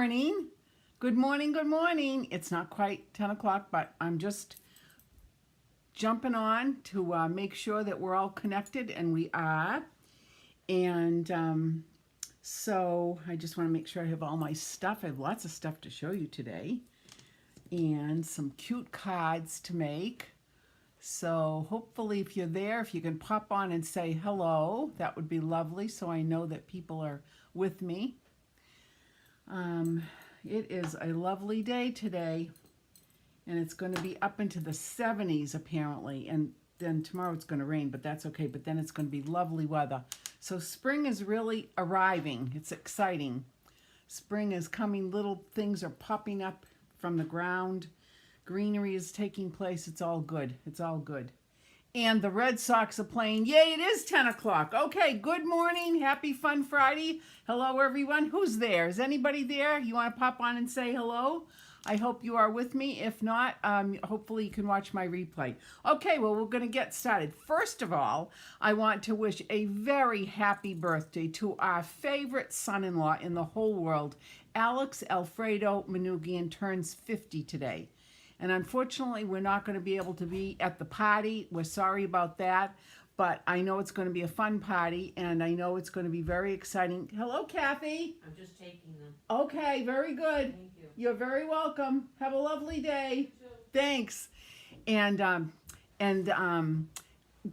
morning. Good morning, good morning. It's not quite 10 o'clock, but I'm just jumping on to make sure that we're all connected, and we are. And so I just want to make sure I have all my stuff. I have lots of stuff to show you today and some cute cards to make. So hopefully if you're there, if you can pop on and say hello, that would be lovely so I know that people are with me. It is a lovely day today, and it's going to be up into the 70s apparently, and then tomorrow it's going to rain, but that's okay. But then it's going to be lovely weather. So spring is really arriving. It's exciting. Spring is coming. Little things are popping up from the ground. Greenery is taking place. It's all good. It's all good. And the Red Sox are playing. Yay, it is 10 o'clock. Okay, good morning. Happy Fun Friday. Hello, everyone. Who's there? Is anybody there? You want to pop on and say hello? I hope you are with me. If not, hopefully you can watch my replay. Okay, well, we're going to get started. First of all, I want to wish a very happy birthday to our favorite son-in-law in the whole world. Alex Alfredo Manugian turns 50 today. And unfortunately, we're not going to be able to be at the party. We're sorry about that. But I know it's going to be a fun party, and I know it's going to be very exciting. Hello, Kathy. I'm just taking them. Okay, very good. Thank you. You're very welcome. Have a lovely day. You too. Thanks. And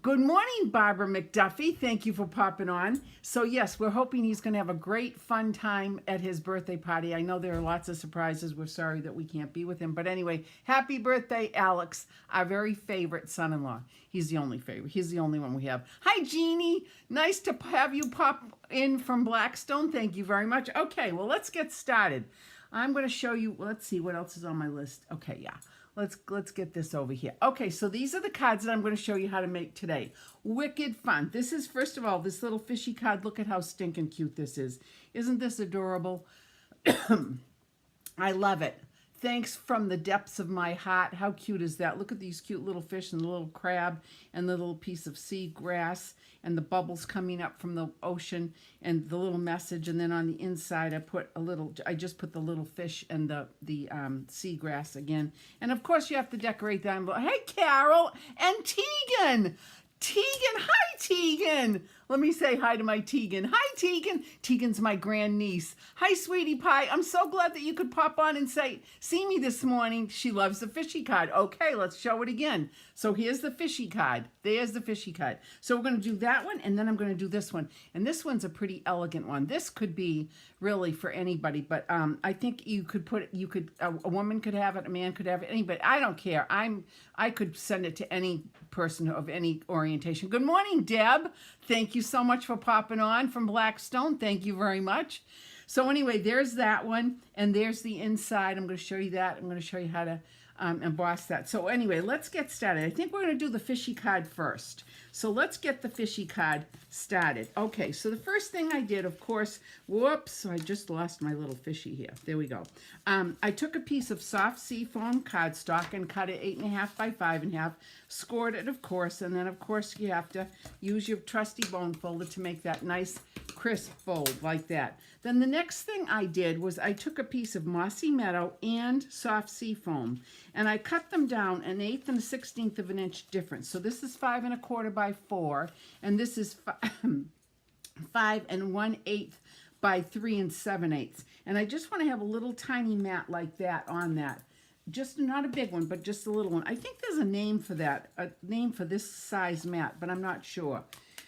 good morning, Barbara McDuffie. Thank you for popping on. So yes, we're hoping he's going to have a great fun time at his birthday party. I know there are lots of surprises. We're sorry that we can't be with him. But anyway, happy birthday, Alex, our very favorite son-in-law. He's the only favorite. He's the only one we have. Hi, Jeannie. Nice to have you pop in from Blackstone. Thank you very much. Okay, well, let's get started. I'm going to show you, let's see what else is on my list. Okay, yeah. Let's get this over here. Okay, so these are the cards that I'm going to show you how to make today. Wicked fun. This is, first of all, this little fishy card. Look at how stinking cute this is. Isn't this adorable? I love it. Thanks from the depths of my heart. How cute is that? Look at these cute little fish and the little crab and the little piece of sea grass and the bubbles coming up from the ocean and the little message. And then on the inside, I just put the little fish and the seagrass again. And of course, you have to decorate that envelope. Hey, Carol and Tegan. Tegan, hi, Tegan. Let me say hi to my Tegan. Hi, Tegan. Tegan's my grandniece. Hi, sweetie pie. I'm so glad that you could pop on and see me this morning. She loves the fishy card. Okay, let's show it again. So here's the fishy card. There's the fishy card. So we're going to do that one, and then I'm going to do this one. And this one's a pretty elegant one. This could be really for anybody, but I think a woman could have it, a man could have it, anybody. I don't care. I could send it to any person of any orientation. Good morning, Deb. Thank you so much for popping on from Blackstone. Thank you very much. So anyway, there's that one, and there's the inside. I'm going to show you that. I'm going to show you how to emboss that. So anyway, let's get started. I think we're going to do the fishy card first. So let's get the fishy card started. Okay, so the first thing I did, of course, whoops, I just lost my little fishy here. There we go. I took a piece of soft seafoam cardstock and cut it 8.5 by 5.5, scored it, of course, and then, of course, you have to use your trusty bone folder to make that nice crisp fold like that. Then the next thing I did was I took a piece of mossy meadow and soft seafoam, and I cut them down 1/8 and 1/16 of an inch difference. So this is 5 1/4 by 4, and this is 5 1/8 by 3 7/8. And I just want to have a little tiny mat like that on that. Just not a big one, but just a little one. I think there's a name for that, a name for this size mat, but I'm not sure.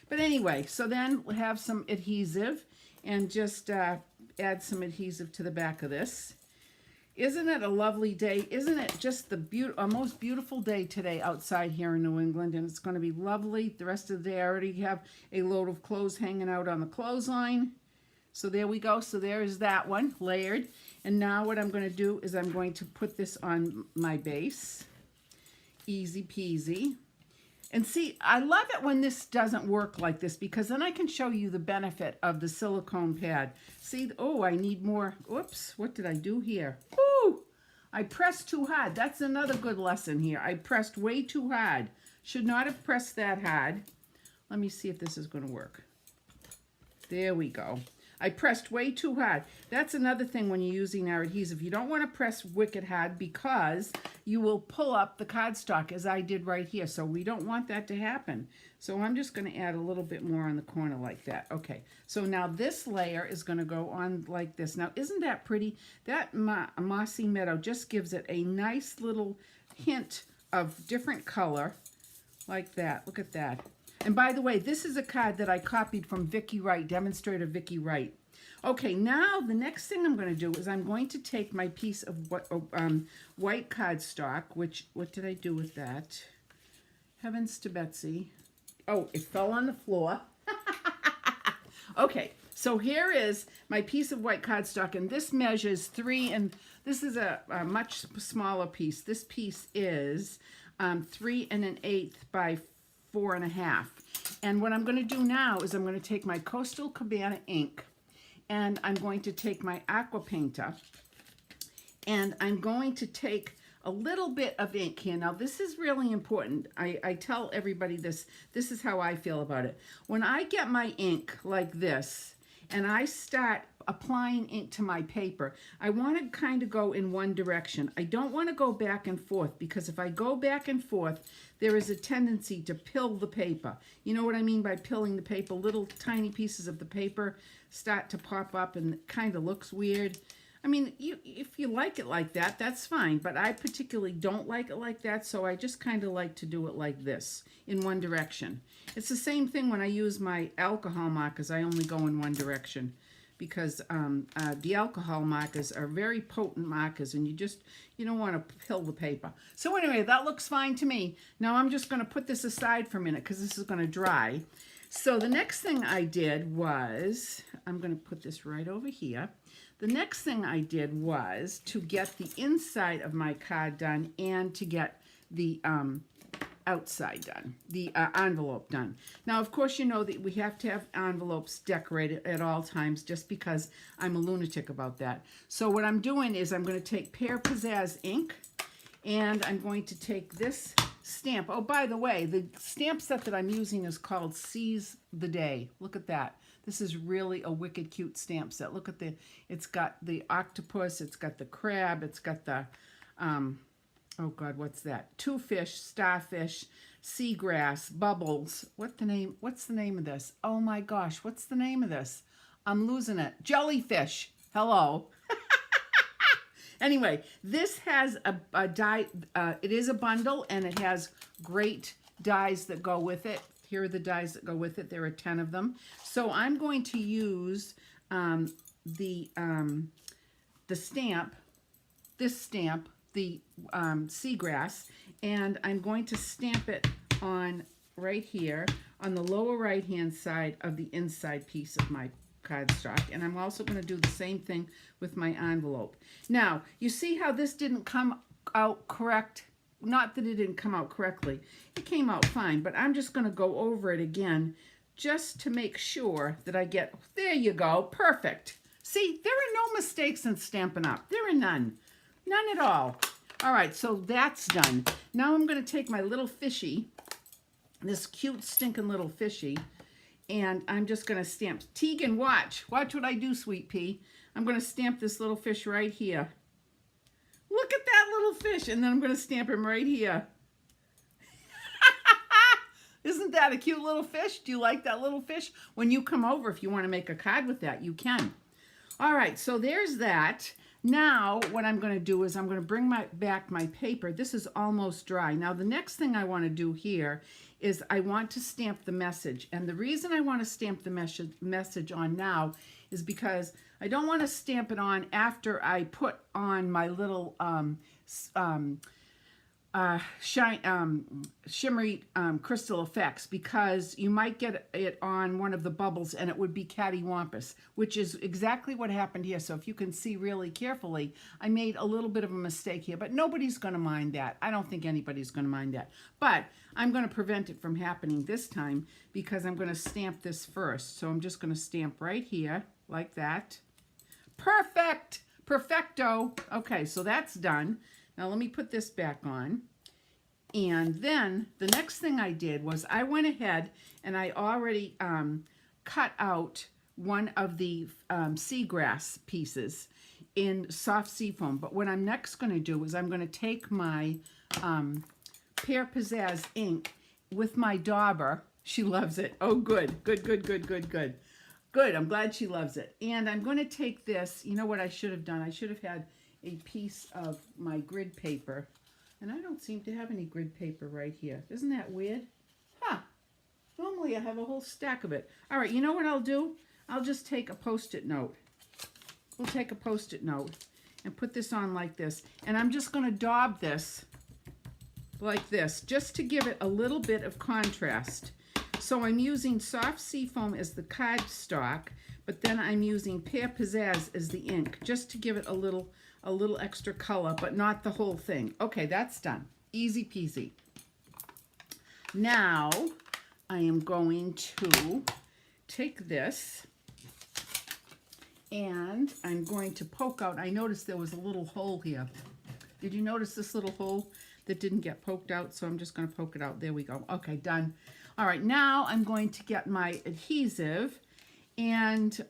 But anyway, so then we'll have some adhesive and just add some adhesive to the back of this. Isn't it a lovely day? Isn't it just a most beautiful day today outside here in New England? And it's going to be lovely the rest of the day. I already have a load of clothes hanging out on the clothesline. So there we go. So there is that one layered. And now what I'm going to do is I'm going to put this on my base. Easy peasy. And see, I love it when this doesn't work like this, because then I can show you the benefit of the silicone pad. See, oh, I need more. Oops, what did I do here? Ooh, I pressed too hard. That's another good lesson here. I pressed way too hard. Should not have pressed that hard. Let me see if this is going to work. There we go. I pressed way too hard. That's another thing when you're using our adhesive. You don't want to press wicked hard because you will pull up the cardstock as I did right here. So we don't want that to happen. So I'm just going to add a little bit more on the corner like that. Okay, so now this layer is going to go on like this. Now, isn't that pretty? That mossy meadow just gives it a nice little hint of different color like that. Look at that. And by the way, this is a card that I copied from Vicki Wright, demonstrator Vicki Wright. Okay, now the next thing I'm going to do is I'm going to take my piece of white cardstock, which, what did I do with that? Heavens to Betsy. Oh, it fell on the floor. Okay, so here is my piece of white cardstock, and this measures 3, and this is a much smaller piece. This piece is 3 1/8 by 4 1/2. And what I'm going to do now is I'm going to take my Coastal Cabana ink, and I'm going to take my aqua painter, and I'm going to take a little bit of ink here. Now, this is really important. I tell everybody this. This is how I feel about it. When I get my ink like this, and I start applying ink to my paper, I want to kind of go in one direction. I don't want to go back and forth, because if I go back and forth, there is a tendency to pill the paper. You know what I mean by pilling the paper? Little tiny pieces of the paper start to pop up and it kind of looks weird. I mean, if you like it like that, that's fine, but I particularly don't like it like that, so I just kind of like to do it like this, in one direction. It's the same thing when I use my alcohol markers. I only go in one direction, because the alcohol markers are very potent markers, and you don't want to pill the paper. So anyway, that looks fine to me. Now I'm just going to put this aside for a minute, because this is going to dry. So the next thing I did was, I'm going to put this right over here. The next thing I did was to get the inside of my card done and to get the outside done, the envelope done. Now, of course, you know that we have to have envelopes decorated at all times, just because I'm a lunatic about that. So what I'm doing is I'm going to take Pear Pizzazz ink, and I'm going to take this stamp. Oh, by the way, the stamp set that I'm using is called Seize the Day. Look at that. This is really a wicked cute stamp set. Look at it's got the octopus, it's got the crab, it's got the, oh God, what's that? Two fish, starfish, seagrass, bubbles. What's the name of this? Oh my gosh, what's the name of this? I'm losing it. Jellyfish. Hello. Anyway, this has a die, it is a bundle, and it has great dies that go with it. Here are the dies that go with it. There are 10 of them. So I'm going to use the stamp, this stamp, the seagrass, and I'm going to stamp it on right here on the lower right hand side of the inside piece of my cardstock. And I'm also going to do the same thing with my envelope. Now, you see how this didn't come out correct? Not that it didn't come out correctly. It came out fine, but I'm just going to go over it again just to make sure that I get, there you go, perfect. See, there are no mistakes in Stampin' Up. There are none. None at all. All right, so that's done. Now I'm going to take my little fishy, this cute stinking little fishy, and I'm just going to stamp. Tegan, watch. Watch what I do, Sweet Pea. I'm going to stamp this little fish right here. Look at that little fish, and then I'm going to stamp him right here. Isn't that a cute little fish? Do you like that little fish? When you come over, if you want to make a card with that, you can. All right, so there's that. Now, what I'm going to do is I'm going to bring back my paper. This is almost dry. Now, the next thing I want to do here is I want to stamp the message. And the reason I want to stamp the message on now is because I don't want to stamp it on after I put on my little shimmery crystal effects, because you might get it on one of the bubbles and it would be cattywampus, which is exactly what happened here. So if you can see really carefully, I made a little bit of a mistake here, but nobody's going to mind that. I don't think anybody's going to mind that. But I'm going to prevent it from happening this time because I'm going to stamp this first. So I'm just going to stamp right here like that. Perfect! Perfecto! Okay, so that's done. Now let me put this back on. And then the next thing I did was I went ahead and I already cut out one of the seagrass pieces in soft sea foam. But what I'm next going to do is I'm going to take my Pear Pizzazz ink with my dauber. She loves it. Oh, good, good, good, good, good, good. Good, I'm glad she loves it. And I'm going to take this, you know what I should have done? I should have had a piece of my grid paper. And I don't seem to have any grid paper right here. Isn't that weird? Huh. Normally I have a whole stack of it. All right, you know what I'll do? I'll just take a Post-it note. We'll take a Post-it note and put this on like this. And I'm just going to daub this like this, just to give it a little bit of contrast. So I'm using soft seafoam as the cardstock, but then I'm using Pear Pizzazz as the ink, just to give it a little extra color, but not the whole thing. Okay, that's done. Easy peasy. Now I am going to take this and I'm going to poke out. I noticed there was a little hole here. Did you notice this little hole that didn't get poked out? So I'm just going to poke it out. There we go. Okay, done. All right, now I'm going to get my adhesive and,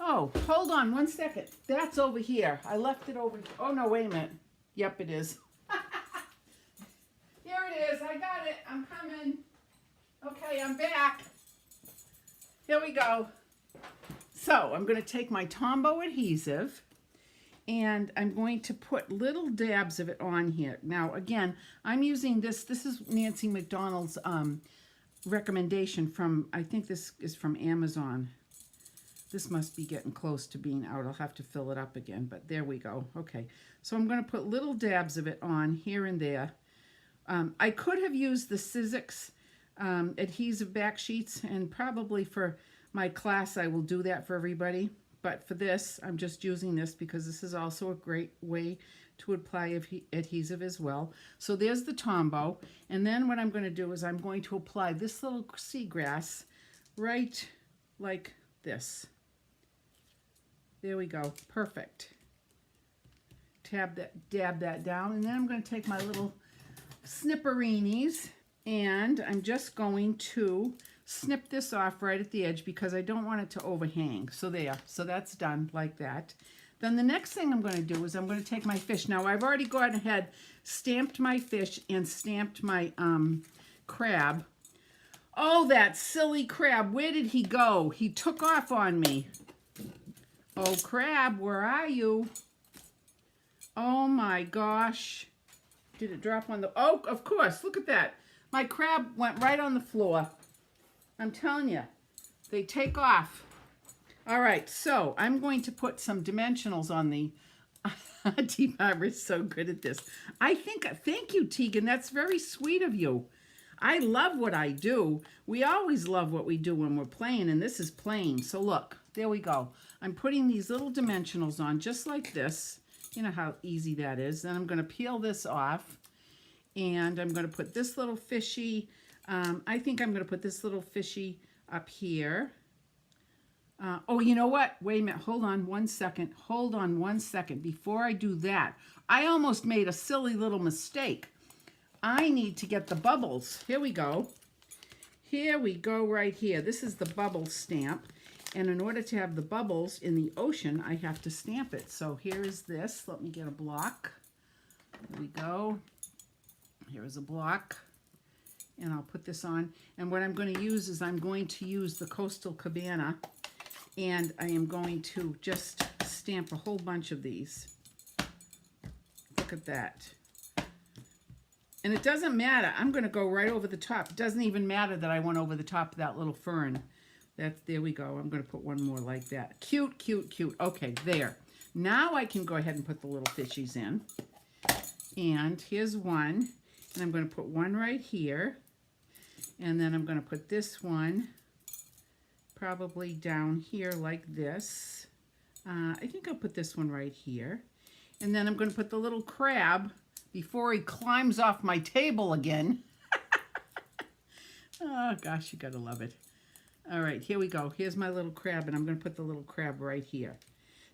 oh, hold on one second. That's over here. I left it over. Oh, no, wait a minute. Yep, it is. Here it is. I got it. I'm coming. Okay, I'm back. Here we go. So I'm going to take my Tombow adhesive and I'm going to put little dabs of it on here. Now, again, I'm using this. This is Nancy McDonald's recommendation from, I think this is from Amazon. This must be getting close to being out. I'll have to fill it up again, but there we go. Okay, so I'm going to put little dabs of it on here and there. I could have used the Sizzix adhesive back sheets, and probably for my class I will do that for everybody. But for this, I'm just using this because this is also a great way to apply adhesive as well. So there's the Tombow. And then what I'm going to do is I'm going to apply this little seagrass right like this. There we go. Perfect. Dab that down. And then I'm going to take my little snipperinis and I'm just going to snip this off right at the edge because I don't want it to overhang. So there, so that's done like that. Then the next thing I'm going to do is I'm going to take my fish. Now I've already gone ahead, stamped my fish and stamped my crab. Oh, that silly crab, where did he go? He took off on me. Oh, crab, where are you? Oh my gosh. Did it drop on the, oh, of course, look at that. My crab went right on the floor. I'm telling you, they take off. All right, so I'm going to put some dimensionals on the, Auntie Barbara's so good at this. Thank you, Tegan, that's very sweet of you. I love what I do. We always love what we do when we're playing, and this is playing. So look, there we go. I'm putting these little dimensionals on just like this. You know how easy that is. Then I'm gonna peel this off, and I'm gonna put this little fishy, I think I'm going to put this little fishy up here. Oh, you know what? Wait a minute. Hold on one second. Hold on one second. Before I do that, I almost made a silly little mistake. I need to get the bubbles. Here we go. Here we go right here. This is the bubble stamp. And in order to have the bubbles in the ocean, I have to stamp it. So here is this. Let me get a block. Here we go. Here is a block. And I'll put this on. And what I'm going to use is I'm going to use the Coastal Cabana. And I am going to just stamp a whole bunch of these. Look at that. And it doesn't matter. I'm going to go right over the top. It doesn't even matter that I went over the top of that little fern. There we go. I'm going to put one more like that. Cute, cute, cute. Okay, there. Now I can go ahead and put the little fishies in. And here's one. And I'm going to put one right here. And then I'm going to put this one probably down here like this. I think I'll put this one right here. And then I'm going to put the little crab before he climbs off my table again. Oh, gosh, you got to love it. All right, here we go. Here's my little crab, and I'm going to put the little crab right here.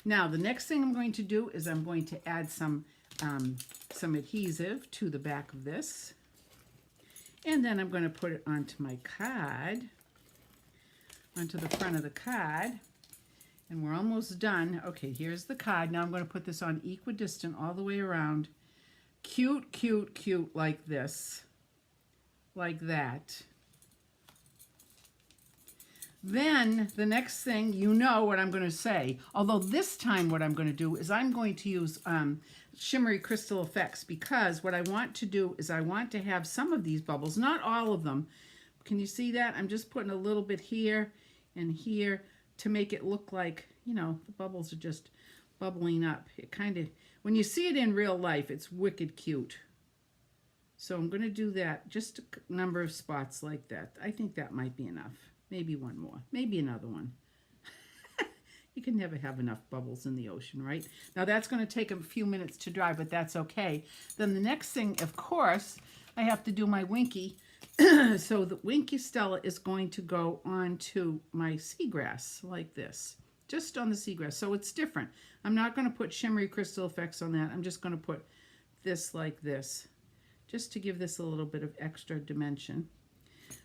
Now, the next thing I'm going to do is I'm going to add some adhesive to the back of this. And then I'm going to put it onto my card. onto the front of the card. And we're almost done. Okay, here's the card. Now I'm going to put this on equidistant all the way around. Cute, cute, cute, like this. Like that. Then the next thing, you know what I'm going to say. Although this time what I'm going to do is I'm going to use shimmery crystal effects, because what I want to do is I want to have some of these bubbles, not all of them. Can you see that? I'm just putting a little bit here and here to make it look like, you know, the bubbles are just bubbling up. It kind of, when you see it in real life, it's wicked cute. So I'm going to do that, just a number of spots like that. I think that might be enough. Maybe one more, maybe another one. You can never have enough bubbles in the ocean, right? Now that's going to take a few minutes to dry, but that's okay. Then the next thing, of course, I have to do my Winky. So the Winky Stella is going to go onto my seagrass like this, just on the seagrass. So it's different. I'm not going to put shimmery crystal effects on that. I'm just going to put this like this, just to give this a little bit of extra dimension.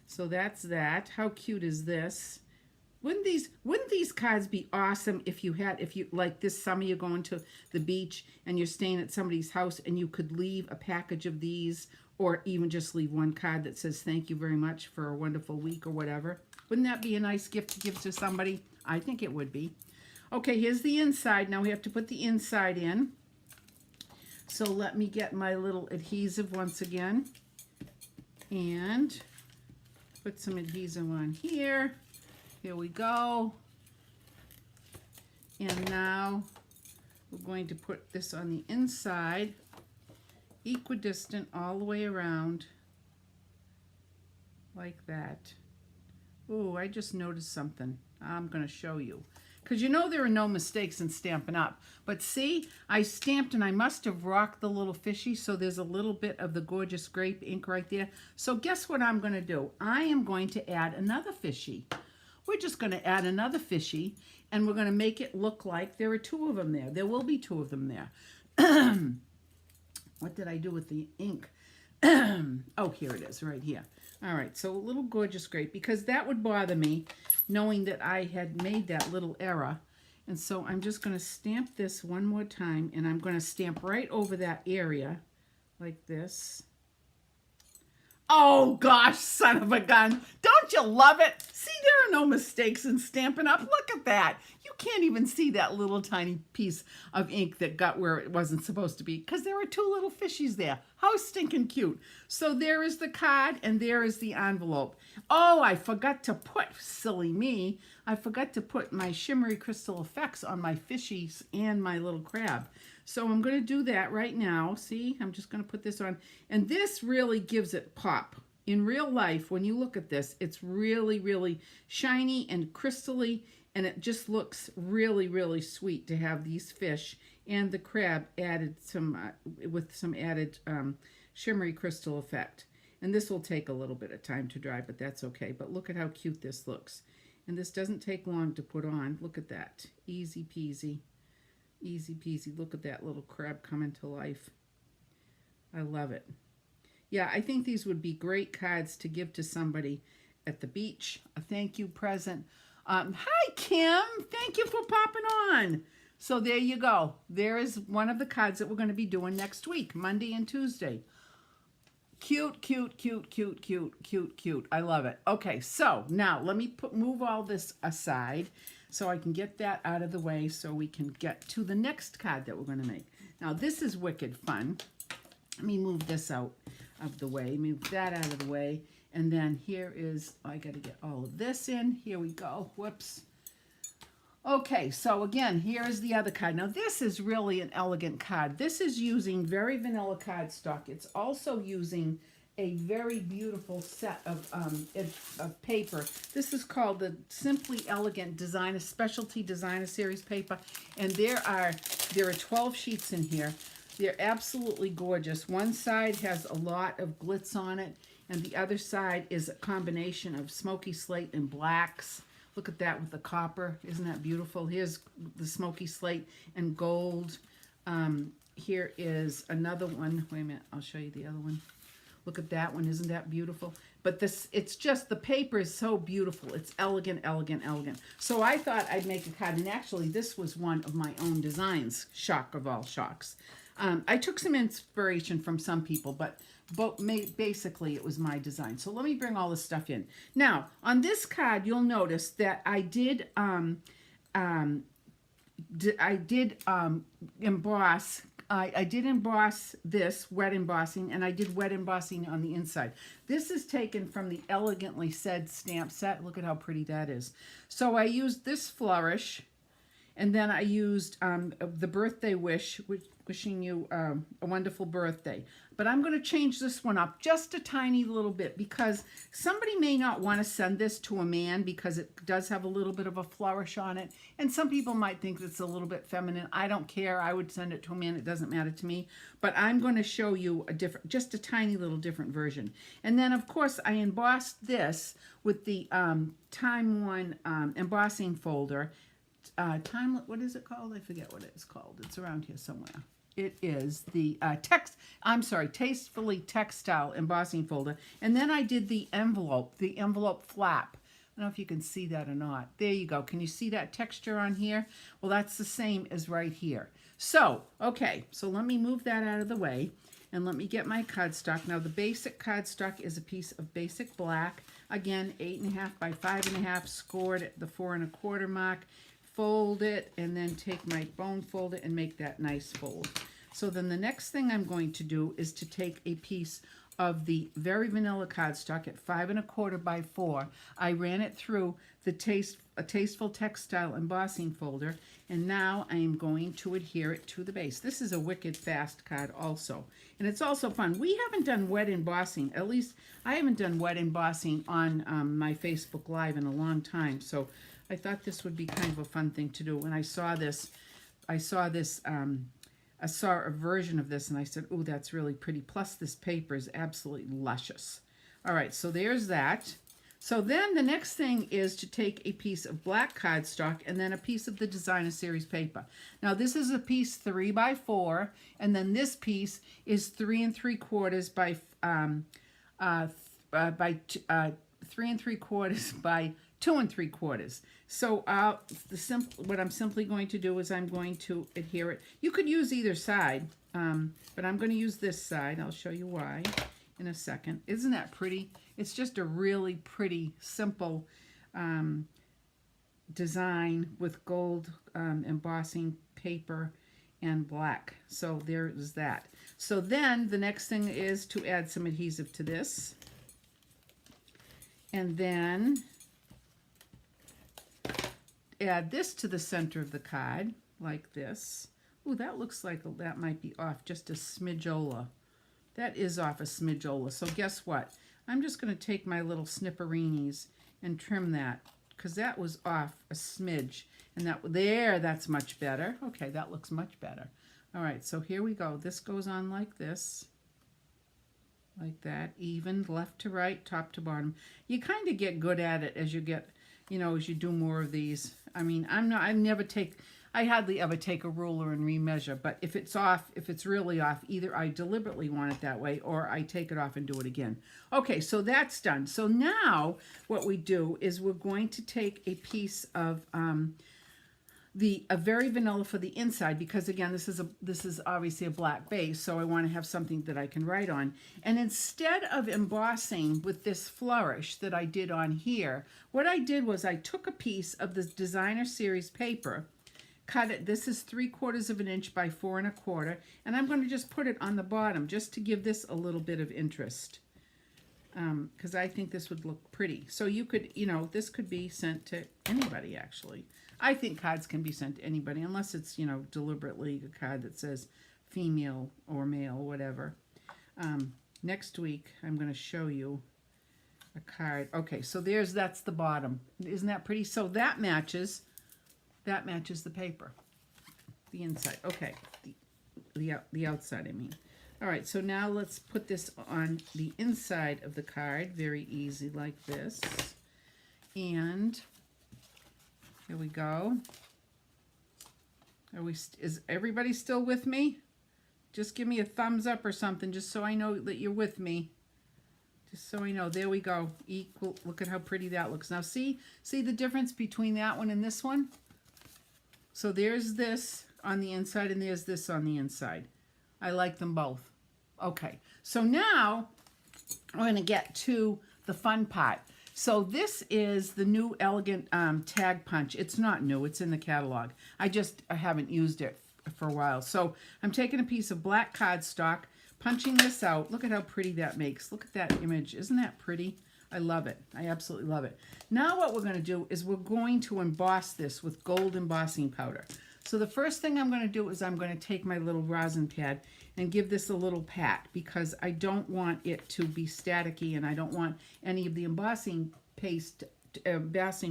So that's that. How cute is this? Wouldn't these cards be awesome if you like this summer you're going to the beach and you're staying at somebody's house and you could leave a package of these, or even just leave one card that says thank you very much for a wonderful week or whatever. Wouldn't that be a nice gift to give to somebody? I think it would be. Okay, here's the inside. Now we have to put the inside in. So let me get my little adhesive once again and put some adhesive on here. Here we go. And now we're going to put this on the inside, equidistant all the way around, like that. Oh, I just noticed something. I'm going to show you. Because you know there are no mistakes in Stampin' Up. But see, I stamped and I must have rocked the little fishy, so there's a little bit of the gorgeous grape ink right there. So guess what I'm going to do? I am going to add another fishy. We're just going to add another fishy, and we're going to make it look like there are two of them there. There will be two of them there. What did I do with the ink? Oh, here it is, right here. All right, so a little gorgeous grape, because that would bother me, knowing that I had made that little error. And so I'm just going to stamp this one more time, and I'm going to stamp right over that area, like this. Oh, gosh, son of a gun. Don't you love it? See, there are no mistakes in Stampin' Up. Look at that. You can't even see that little tiny piece of ink that got where it wasn't supposed to be, because there were two little fishies there. How stinking cute. So there is the card, and there is the envelope. Oh, I forgot to put, silly me, I forgot to put my shimmery crystal effects on my fishies and my little crab. So I'm going to do that right now. See, I'm just going to put this on. And this really gives it pop. In real life, when you look at this, it's really, really shiny and crystally, and it just looks really, really sweet to have these fish and the crab added with some added shimmery crystal effect. And this will take a little bit of time to dry, but that's okay. But look at how cute this looks. And this doesn't take long to put on. Look at that. Easy peasy. Easy peasy. Look at that little crab coming to life. I love it. Yeah, I think these would be great cards to give to somebody at the beach. A thank you present. Hi, Kim. Thank you for popping on. So there you go. There is one of the cards that we're going to be doing next week, Monday and Tuesday. Cute, cute, cute, cute, cute, cute, cute. I love it. Okay, so now let me move all this aside so I can get that out of the way so we can get to the next card that we're going to make. Now, this is wicked fun. Let me move this out of the way. Move that out of the way. And then here is, I got to get all of this in. Here we go. Whoops. Okay, so again, here is the other card. Now, this is really an elegant card. This is using very vanilla cardstock. It's also using a very beautiful set of paper. This is called the Simply Elegant Designer Specialty Designer Series paper, and there are 12 sheets in here. They're absolutely gorgeous. One side has a lot of glitz on it, and the other side is a combination of smoky slate and blacks. Look at that with the copper. Isn't that beautiful? Here's the smoky slate and gold. Here is another one. Wait a minute. I'll show you the other one. Look at that one. Isn't that beautiful? but this, it's just, the paper is so beautiful. It's elegant, elegant, elegant. So I thought I'd make a card, and actually this was one of my own designs, shock of all shocks. I took some inspiration from some people, but basically it was my design. So let me bring all this stuff in. Now, on this card, you'll notice that I did emboss. I did emboss this, wet embossing, and I did wet embossing on the inside. This is taken from the Elegantly Said stamp set. Look at how pretty that is. So I used this flourish, and then I used the birthday wish, wishing you a wonderful birthday. But I'm going to change this one up just a tiny little bit, because somebody may not want to send this to a man because it does have a little bit of a flourish on it. And some people might think it's a little bit feminine. I don't care. I would send it to a man. It doesn't matter to me. But I'm going to show you a different, just a tiny little different version. And then, of course, I embossed this with the Time One embossing folder. What is it called? I forget what it's called. It's around here somewhere. It is the Tastefully Textile embossing folder. And then I did the envelope flap. I don't know if you can see that or not. There you go. Can you see that texture on here? Well, that's the same as right here. So, okay, so let me move that out of the way, and let me get my cardstock. Now, the basic cardstock is a piece of basic black. Again, 8.5 by 5.5, scored at the 4 1/4 mark. Fold it, and then take my bone folder and make that nice fold. So then the next thing I'm going to do is to take a piece of the Very Vanilla cardstock at 5 1/4 by 4. I ran it through the Tasteful Textile embossing folder, and now I am going to adhere it to the base. This is a wicked fast card also, and it's also fun. We haven't done wet embossing, at least I haven't done wet embossing on my Facebook Live in a long time, so I thought this would be kind of a fun thing to do. When I saw a version of this, and I said, oh, that's really pretty. Plus, this paper is absolutely luscious. All right, so there's that. So then the next thing is to take a piece of black cardstock and then a piece of the Designer Series paper. Now, this is a piece 3 by 4, and then this piece is 3 3/4 by 3 3/4 by 2 3/4. So what I'm simply going to do is I'm going to adhere it. You could use either side, but I'm going to use this side. I'll show you why in a second. Isn't that pretty? It's just a really pretty, simple design with gold embossing paper and black. So there is that. So then the next thing is to add some adhesive to this. And then add this to the center of the card, like this. Ooh, that looks like that might be off just a smidgeola. That is off a smidgeola. So guess what? I'm just going to take my little snipperinis and trim that, because that was off a smidge. And that's much better. Okay, that looks much better. All right, so here we go. This goes on like this. Like that, even left to right, top to bottom. You kind of get good at it as you get, as you do more of these. I mean, I hardly ever take a ruler and remeasure, but if it's off, if it's really off, either I deliberately want it that way or I take it off and do it again. Okay, so that's done. So now what we do is we're going to take a piece of a Very Vanilla for the inside, because again, this is obviously a black base, so I want to have something that I can write on. And instead of embossing with this flourish that I did on here, what I did was I took a piece of the Designer Series paper, cut it. This is 3/4 inch by 4 1/4, and I'm going to just put it on the bottom just to give this a little bit of interest, because I think this would look pretty. So you could, this could be sent to anybody, actually. I think cards can be sent to anybody, unless it's, deliberately a card that says female or male, whatever. Next week, I'm going to show you a card. Okay, so that's the bottom. Isn't that pretty? So that matches the paper, the inside. Okay, the outside, I mean. All right, so now let's put this on the inside of the card. Very easy, like this. And here we go. Is everybody still with me? Just give me a thumbs up or something, just so I know that you're with me. Just so I know. There we go. Equal. Look at how pretty that looks. Now see the difference between that one and this one? So there's this on the inside and there's this on the inside. I like them both. Okay, so now we're going to get to the fun part. So this is the new Elegant tag punch. It's not new, it's in the catalog. I haven't used it for a while. So I'm taking a piece of black cardstock, punching this out. Look at how pretty that makes. Look at that image. Isn't that pretty? I love it. I absolutely love it. Now what we're going to do is we're going to emboss this with gold embossing powder. So the first thing I'm going to do is I'm going to take my little rosin pad and give this a little pat, because I don't want it to be staticky and I don't want any of the embossing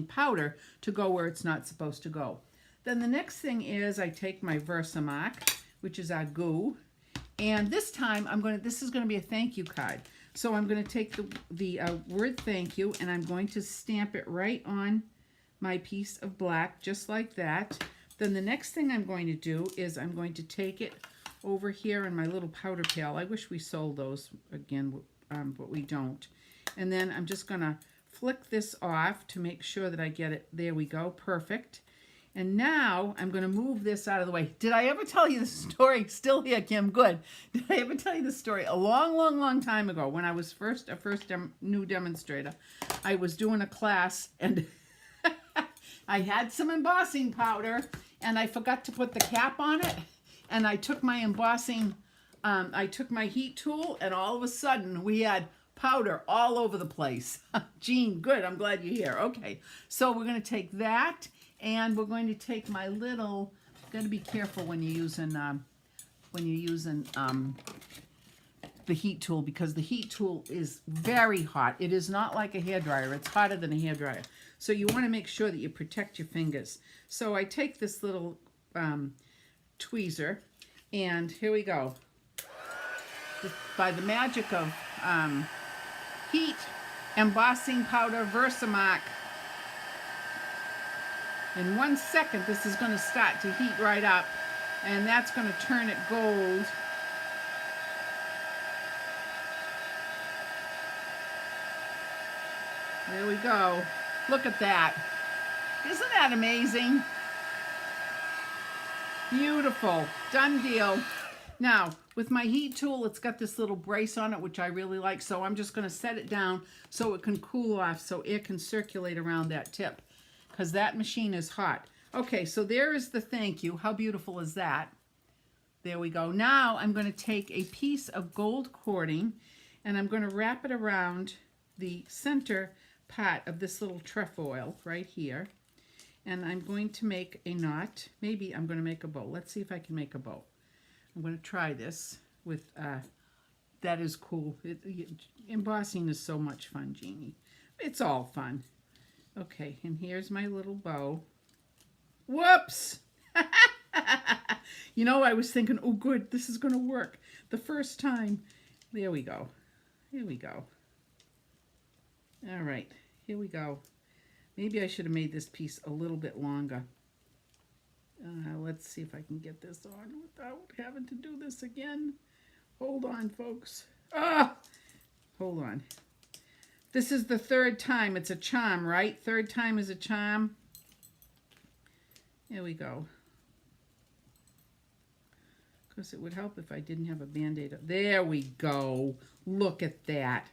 powder to go where it's not supposed to go. Then the next thing is I take my Versamark, which is our glue, and this time this is going to be a thank you card. So I'm going to take the word thank you and I'm going to stamp it right on my piece of black, just like that. Then the next thing I'm going to do is I'm going to take it over here in my little powder pail. I wish we sold those again, but we don't. And then I'm just going to flick this off to make sure that I get it. There we go. Perfect. And now I'm going to move this out of the way. Did I ever tell you the story? Still here, Kim. Good. Did I ever tell you the story? A long, long, long time ago, when I was new demonstrator, I was doing a class and I had some embossing powder and I forgot to put the cap on it. And I took my embossing, I took my heat tool, and all of a sudden we had powder all over the place. Jean, good, I'm glad you're here. Okay, so we're going to take that, and we're going to take my little, got to be careful when you're using the heat tool, because the heat tool is very hot. It is not like a hairdryer. It's hotter than a hairdryer. So you want to make sure that you protect your fingers. So I take this little tweezer, and here we go. By the magic of heat embossing powder Versamark, in 1 second this is going to start to heat right up, and that's going to turn it gold. There we go. Look at that. Isn't that amazing? Beautiful. Done deal. Now, with my heat tool, it's got this little brace on it, which I really like, so I'm just going to set it down so it can cool off, so air can circulate around that tip, because that machine is hot. Okay, so there is the thank you. How beautiful is that? There we go. Now I'm going to take a piece of gold cording, and I'm going to wrap it around the center part of this little trefoil right here. And I'm going to make a knot. Maybe I'm going to make a bow. Let's see if I can make a bow. I'm going to try this with, that is cool. Embossing is so much fun, Jeannie. It's all fun. Okay, and here's my little bow. Whoops! You know, I was thinking, oh good, this is going to work the first time. There we go. Here we go. All right, here we go. Maybe I should have made this piece a little bit longer. Let's see if I can get this on without having to do this again. Hold on, folks. Hold on. This is the third time. It's a charm, right? Third time is a charm. There we go. Of course, it would help if I didn't have a Band-Aid. There we go. Look at that.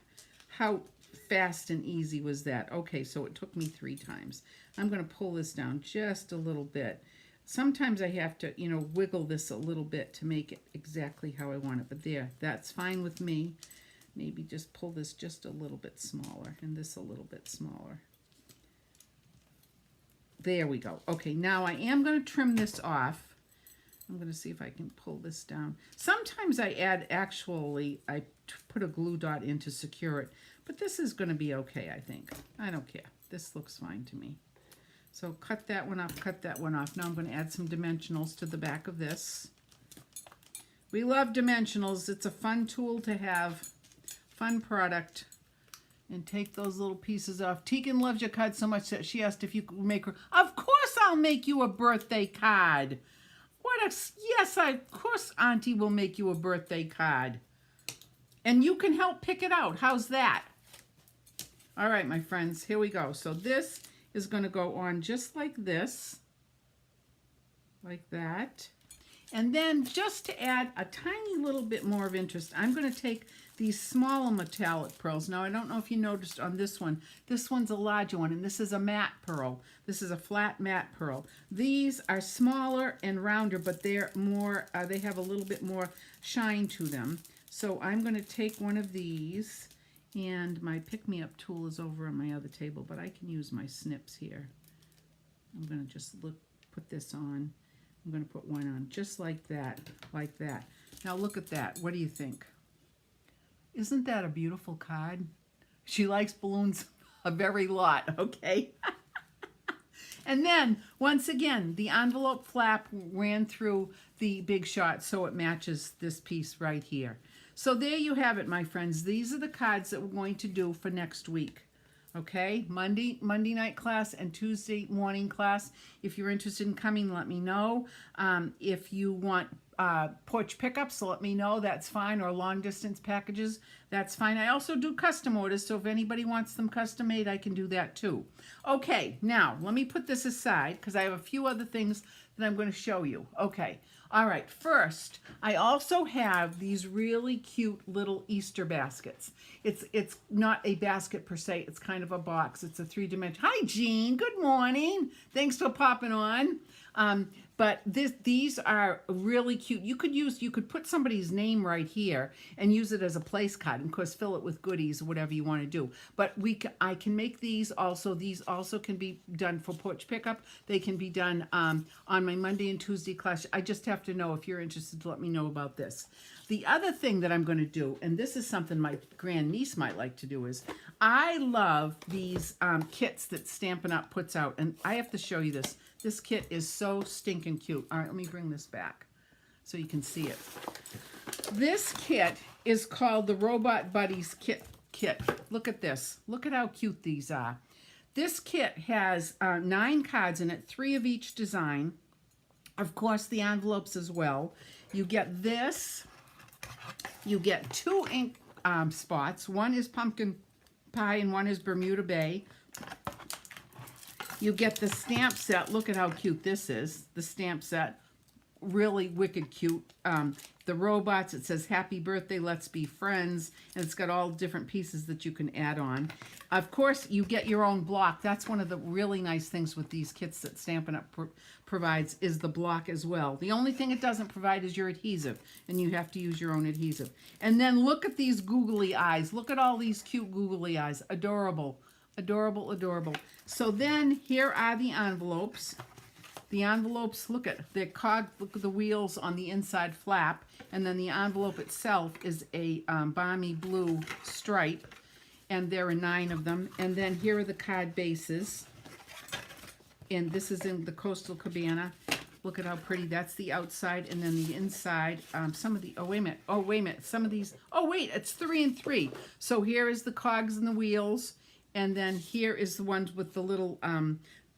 How fast and easy was that? Okay, so it took me 3 times. I'm going to pull this down just a little bit. Sometimes I have to, you know, wiggle this a little bit to make it exactly how I want it. But there, that's fine with me. Maybe just pull this just a little bit smaller and this a little bit smaller. There we go. Okay, now I am going to trim this off. I'm going to see if I can pull this down. Sometimes I I put a glue dot in to secure it. But this is going to be okay, I think. I don't care. This looks fine to me. So cut that one off, cut that one off. Now I'm going to add some dimensionals to the back of this. We love dimensionals. It's a fun tool to have. Fun product. And take those little pieces off. Tegan loves your card so much that she asked if you could make her. Of course I'll make you a birthday card. Yes, of course Auntie will make you a birthday card. And you can help pick it out. How's that? All right, my friends, here we go. So this is going to go on just like this, like that. And then just to add a tiny little bit more of interest, I'm going to take these smaller metallic pearls. Now, I don't know if you noticed on this one's a larger one, and this is a matte pearl. This is a flat matte pearl. These are smaller and rounder, but they're more, they have a little bit more shine to them. So I'm going to take one of these, and my pick-me-up tool is over on my other table, but I can use my snips here. I'm going to just put this on. I'm going to put one on just like that, like that. Now look at that. What do you think? Isn't that a beautiful card? She likes balloons a very lot, okay? And then, once again, the envelope flap ran through the Big Shot so it matches this piece right here. So there you have it, my friends. These are the cards that we're going to do for next week. Okay, Monday night class and Tuesday morning class. If you're interested in coming, let me know. If you want porch pickups, let me know. That's fine. Or long distance packages, that's fine. I also do custom orders, so if anybody wants them custom made, I can do that too. Okay, now let me put this aside because I have a few other things that I'm going to show you. Okay. All right, first, I also have these really cute little Easter baskets. It's not a basket per se, it's kind of a box. It's a three-dimensional. Hi, Jean, good morning. Thanks for popping on. But these are really cute. You could put somebody's name right here and use it as a place card, and of course fill it with goodies or whatever you want to do. But I can make these also. These also can be done for porch pickup. They can be done on my Monday and Tuesday class. I just have to know if you're interested to let me know about this. The other thing that I'm going to do, and this is something my grandniece might like to do, is I love these kits that Stampin' Up! Puts out, and I have to show you this. This kit is so stinking cute. All right, let me bring this back so you can see it. This kit is called the Robot Buddies Kit. Look at this. Look at how cute these are. This kit has 9 cards in it, 3 of each design. Of course, the envelopes as well. You get this. You get 2 ink spots. One is pumpkin pie and one is Bermuda Bay. You get the stamp set. Look at how cute this is. The stamp set. Really wicked cute. The robots, it says, "Happy birthday, let's be friends." And it's got all different pieces that you can add on. Of course, you get your own block. That's one of the really nice things with these kits that Stampin' Up! Provides is the block as well. The only thing it doesn't provide is your adhesive, and you have to use your own adhesive. And then look at these googly eyes. Look at all these cute googly eyes. Adorable. Adorable, adorable. So then here are the envelopes. The envelopes, look at the wheels on the inside flap, and then the envelope itself is a balmy blue stripe, and there are 9 of them. And then here are the card bases, and this is in the Coastal Cabana. Look at how pretty. That's the outside, and then the inside. Some of the, oh wait a minute, some of these, oh wait, it's 3 and 3. So here is the cogs and the wheels, and then here is the ones with the little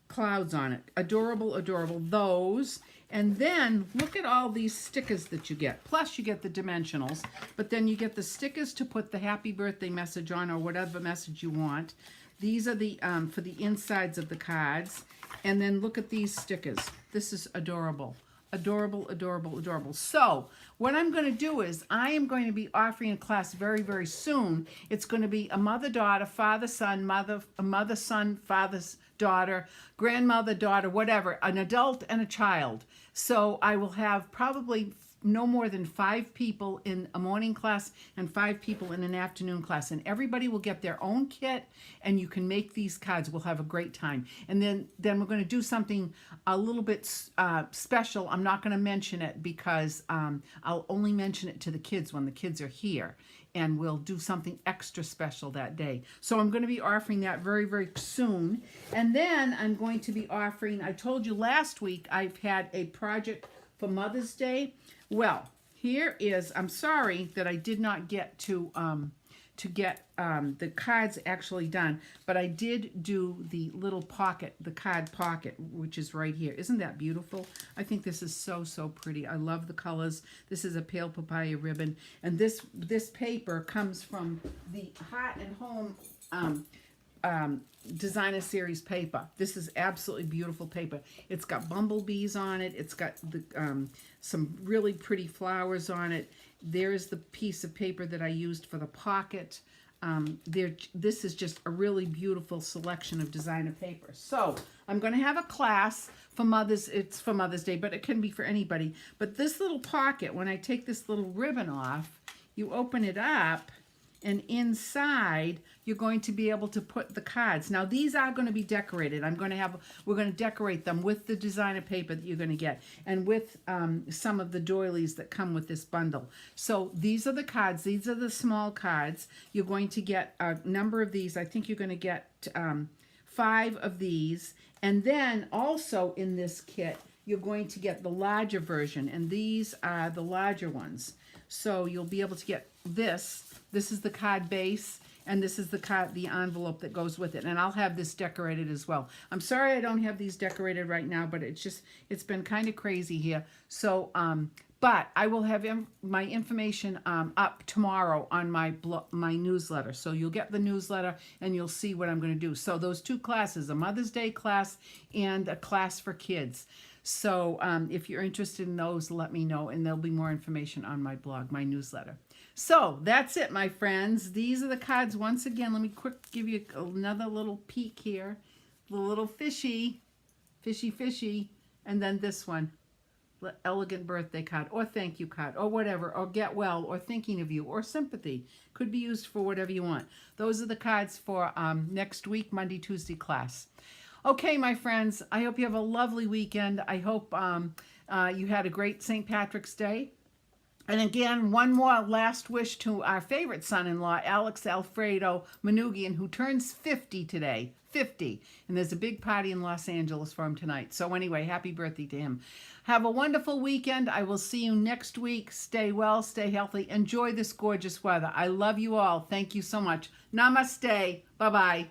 clouds on it. Adorable, adorable. Those. And then look at all these stickers that you get. Plus you get the dimensionals, but then you get the stickers to put the happy birthday message on or whatever message you want. These are the for the insides of the cards. And then look at these stickers. This is adorable. Adorable, adorable, adorable. So what I'm going to do is I am going to be offering a class very, very soon. It's going to be a mother-daughter, father-son, mother-son, father-daughter, grandmother-daughter, whatever, an adult and a child. So I will have probably no more than 5 people in a morning class and 5 people in an afternoon class. And everybody will get their own kit, and you can make these cards. We'll have a great time. And then we're going to do something a little bit special. I'm not going to mention it because I'll only mention it to the kids when the kids are here. And we'll do something extra special that day. So I'm going to be offering that very, very soon. And then I'm going to be offering, I told you last week, I've had a project for Mother's Day. Well, here is, I'm sorry that I did not get to get the cards actually done, but I did do the little pocket, the card pocket, which is right here. Isn't that beautiful? I think this is so, so pretty. I love the colors. This is a pale papaya ribbon, and this paper comes from the Heart and Home designer series paper. This is absolutely beautiful paper. It's got bumblebees on it. It's got the some really pretty flowers on it. There's the piece of paper that I used for the pocket. This is just a really beautiful selection of designer paper. So I'm going to have a class for Mother's. It's for Mother's Day, but it can be for anybody. But this little pocket, when I take this little ribbon off, you open it up, and inside you're going to be able to put the cards. Now these are going to be decorated. We're going to decorate them with the designer paper that you're going to get, and with some of the doilies that come with this bundle. So these are the cards. These are the small cards. You're going to get a number of these. I think you're going to get 5 of these, and then also in this kit you're going to get the larger version, and these are the larger ones. So you'll be able to get this. This is the card base, and this is the envelope that goes with it. And I'll have this decorated as well. I'm sorry I don't have these decorated right now, but it's been kind of crazy here. So, but I will have my information up tomorrow on my newsletter. So you'll get the newsletter and you'll see what I'm going to do. So those 2 classes, a Mother's Day class and a class for kids. So if you're interested in those, let me know, and there'll be more information on my blog, my newsletter. So that's it, my friends. These are the cards. Once again, let me give you another little peek here. The little fishy, fishy, and then this one, elegant birthday card, or thank you card, or whatever, or get well, or thinking of you, or sympathy. Could be used for whatever you want. Those are the cards for next week, Monday, Tuesday class. Okay, my friends, I hope you have a lovely weekend. I hope you had a great St. Patrick's Day. And again, one more last wish to our favorite son-in-law, Alex Alfredo Manugian, who turns 50 today. 50. And there's a big party in Los Angeles for him tonight. So anyway, happy birthday to him. Have a wonderful weekend. I will see you next week. Stay well, stay healthy. Enjoy this gorgeous weather. I love you all. Thank you so much. Namaste. Bye-bye.